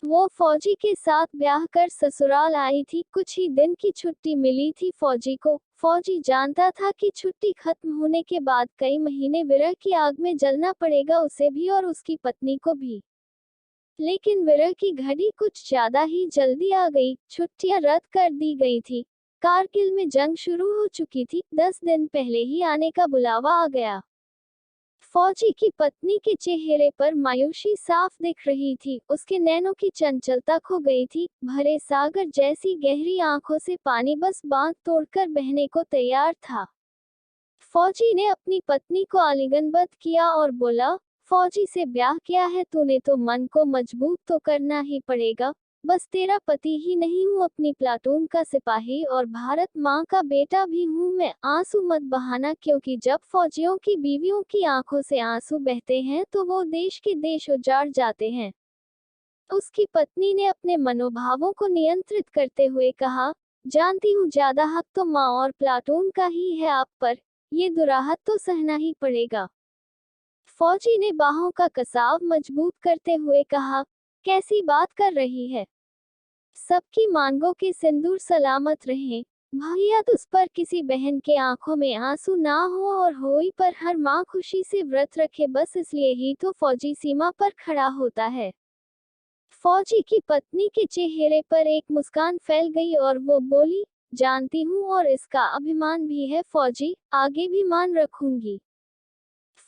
वो फौजी के साथ ब्याह कर ससुराल आई थी। कुछ ही दिन की छुट्टी मिली थी फौजी को। फौजी जानता था कि छुट्टी खत्म होने के बाद कई महीने विरह की आग में जलना पड़ेगा, उसे भी और उसकी पत्नी को भी। लेकिन विरह की घड़ी कुछ ज्यादा ही जल्दी आ गई। छुट्टियां रद्द कर दी गई थी। कारगिल में जंग शुरू हो चुकी थी। 10 दिन पहले ही आने का बुलावा आ गया। फौजी की पत्नी के चेहरे पर मायूसी साफ दिख रही थी। उसके नैनों की चंचलता खो गई थी। भरे सागर जैसी गहरी आंखों से पानी बस बांध तोड़कर बहने को तैयार था। फौजी ने अपनी पत्नी को आलिंगनबद्ध किया और बोला, फौजी से ब्याह किया है तूने तो मन को मजबूत तो करना ही पड़ेगा। बस तेरा पति ही नहीं हूँ, अपनी प्लाटून का सिपाही और भारत माँ का बेटा भी हूँ मैं। आंसू मत बहाना, क्योंकि जब फौजियों की बीवियों की आंखों से आंसू बहते हैं तो वो देश के देश उजाड़ जाते हैं। उसकी पत्नी ने अपने मनोभावों को नियंत्रित करते हुए कहा, जानती हूँ ज्यादा हक तो माँ और प्लाटून का ही है आप पर, ये दुराहत तो सहना ही पड़ेगा। फौजी ने बाहों का कसाव मजबूत करते हुए कहा, कैसी बात कर रही है। सबकी मांगों के सिंदूर सलामत रहें। भैया तुझ पर किसी बहन के आंखों में आंसू ना हो और होई पर हर माँ खुशी से व्रत रखे, बस इसलिए ही तो फौजी सीमा पर खड़ा होता है। फौजी की पत्नी के चेहरे पर एक मुस्कान फैल गई और वो बोली, जानती हूँ और इसका अभिमान भी है फौजी, आगे भी मान रखूंगी।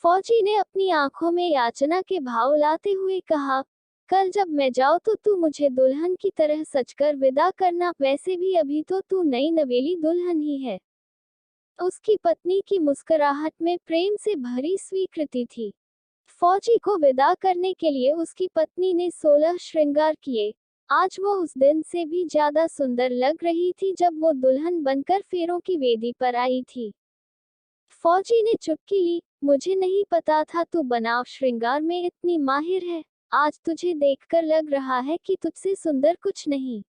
फौजी ने अपनी आंखों में याचना के भाव लाते हुए कहा, कल जब मैं जाऊँ तो तू मुझे दुल्हन की तरह सजकर विदा करना, वैसे भी अभी तो तू नई नवेली दुल्हन ही है। उसकी पत्नी की मुस्कुराहट में प्रेम से भरी स्वीकृति थी। फौजी को विदा करने के लिए उसकी पत्नी ने 16 श्रृंगार किए। आज वो उस दिन से भी ज्यादा सुंदर लग रही थी जब वो दुल्हन बनकर फेरों की वेदी पर आई थी। फौजी ने चुटकी ली, मुझे नहीं पता था तू बनाव श्रृंगार में इतनी माहिर है। आज तुझे देखकर लग रहा है कि तुझसे सुंदर कुछ नहीं।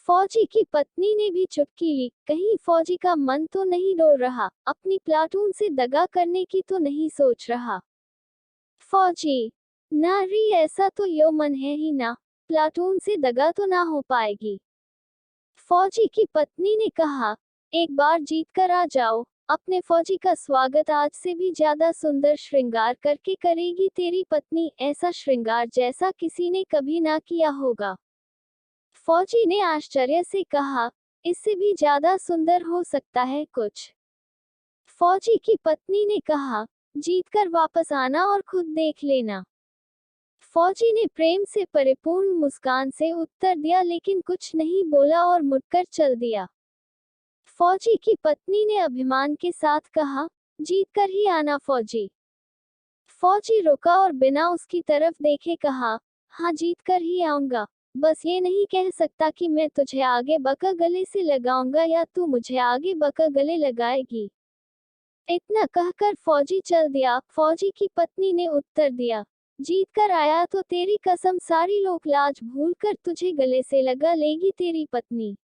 फौजी की पत्नी ने भी चुटकी ली, कहीं फौजी का मन तो नहीं डोल रहा, अपनी प्लाटून से दगा करने की तो नहीं सोच रहा। फौजी, नारी ऐसा तो यो मन है ही ना, प्लाटून से दगा तो ना हो पाएगी। फौजी की पत्नी ने कहा, एक बार जीत कर आ जाओ, अपने फौजी का स्वागत आज से भी ज्यादा सुंदर श्रृंगार करके करेगी तेरी पत्नी, ऐसा श्रृंगार जैसा किसी ने कभी ना किया होगा। फौजी ने आश्चर्य से कहा, इससे भी ज्यादा सुंदर हो सकता है कुछ। फौजी की पत्नी ने कहा, जीतकर वापस आना और खुद देख लेना। फौजी ने प्रेम से परिपूर्ण मुस्कान से उत्तर दिया, लेकिन कुछ नहीं बोला और मुड़कर चल दिया। फौजी की पत्नी ने अभिमान के साथ कहा, जीतकर ही आना फौजी। फौजी रुका और बिना उसकी तरफ देखे कहा, हाँ जीतकर ही आऊंगा, बस ये नहीं कह सकता कि मैं तुझे आगे बका गले से लगाऊंगा या तू मुझे आगे बका गले लगाएगी। इतना कहकर फौजी चल दिया। फौजी की पत्नी ने उत्तर दिया, जीत कर आया तो तेरी कसम सारी लोक लाज भूलकर तुझे गले से लगा लेगी तेरी पत्नी।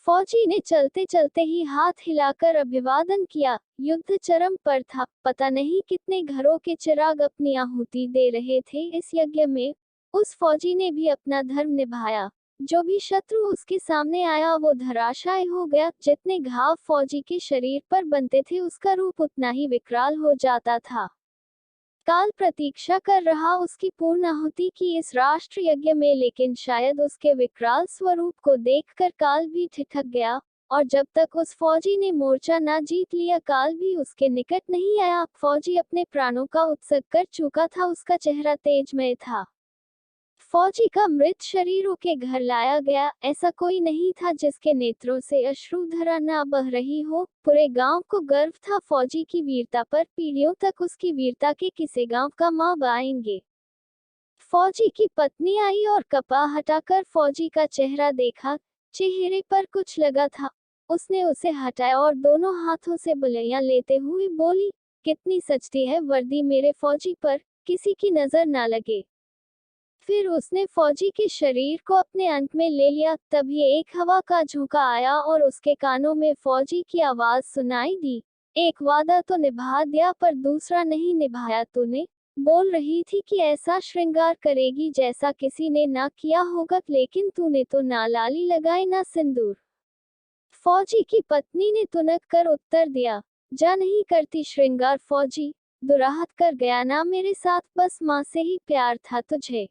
फौजी ने चलते चलते ही हाथ हिलाकर अभिवादन किया। युद्ध चरम पर था। पता नहीं कितने घरों के चिराग अपनी आहुति दे रहे थे इस यज्ञ में। उस फौजी ने भी अपना धर्म निभाया। जो भी शत्रु उसके सामने आया वो धराशायी हो गया। जितने घाव फौजी के शरीर पर बनते थे उसका रूप उतना ही विकराल हो जाता था। काल प्रतीक्षा कर रहा उसकी पूर्ण आहुति की इस राष्ट्र यज्ञ में, लेकिन शायद उसके विकराल स्वरूप को देखकर काल भी ठिठक गया। और जब तक उस फौजी ने मोर्चा न जीत लिया काल भी उसके निकट नहीं आया। फौजी अपने प्राणों का उत्सर्ग कर चुका था। उसका चेहरा तेजमय था। फौजी का मृत शरीरों के घर लाया गया। ऐसा कोई नहीं था जिसके नेत्रों से अश्रुधारा न बह रही हो। पूरे गांव को गर्व था फौजी की वीरता पर। पीढ़ियों तक उसकी वीरता के किसे गांव का माँ बाएंगे। फौजी की पत्नी आई और कपड़ा हटाकर फौजी का चेहरा देखा। चेहरे पर कुछ लगा था। उसने उसे हटाया और दोनों हाथों से बुलैया लेते हुए बोली, कितनी सजती है वर्दी मेरे फौजी पर, किसी की नजर ना लगे। फिर उसने फौजी के शरीर को अपने अंक में ले लिया। तभी एक हवा का झोंका आया और उसके कानों में फौजी की आवाज सुनाई दी, एक वादा तो निभा दिया पर दूसरा नहीं निभाया तूने। बोल रही थी कि ऐसा श्रृंगार करेगी जैसा किसी ने ना किया होगा, लेकिन तूने तो ना लाली लगाई ना सिंदूर। फौजी की पत्नी ने तुनक कर उत्तर दिया, जा नहीं करती श्रृंगार फौजी, दुराहत कर गया ना मेरे साथ, बस माँ से ही प्यार था तुझे।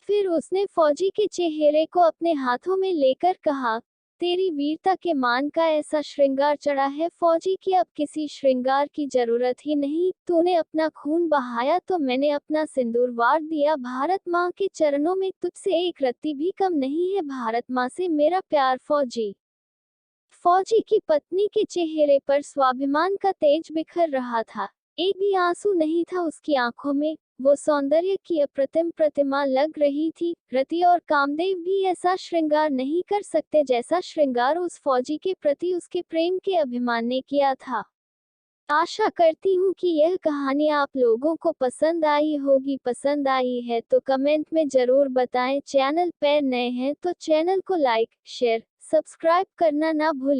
फिर उसने फौजी के चेहरे को अपने हाथों में लेकर कहा, तेरी वीरता के मान का ऐसा श्रृंगार चढ़ा है फौजी कि अब किसी श्रृंगार की जरूरत ही नहीं। तूने अपना खून बहाया तो मैंने अपना सिंदूर वार दिया। भारत माँ के चरणों में तुझसे एक रत्ती भी कम नहीं है, भारत माँ से मेरा प्यार फौजी। फौजी की पत्नी के चेहरे पर स्वाभिमान का तेज बिखर रहा था, एक भी आंसू नहीं था उसकी आंखों में। वो सौंदर्य की अप्रतिम प्रतिमा लग रही थी। रति और कामदेव भी ऐसा श्रृंगार नहीं कर सकते जैसा श्रृंगार उस फौजी के प्रति उसके प्रेम के अभिमान ने किया था। आशा करती हूँ कि यह कहानी आप लोगों को पसंद आई होगी। पसंद आई है तो कमेंट में जरूर बताएं। चैनल पर नए हैं तो चैनल को लाइक, शेयर, सब्सक्राइब करना ना भूलें।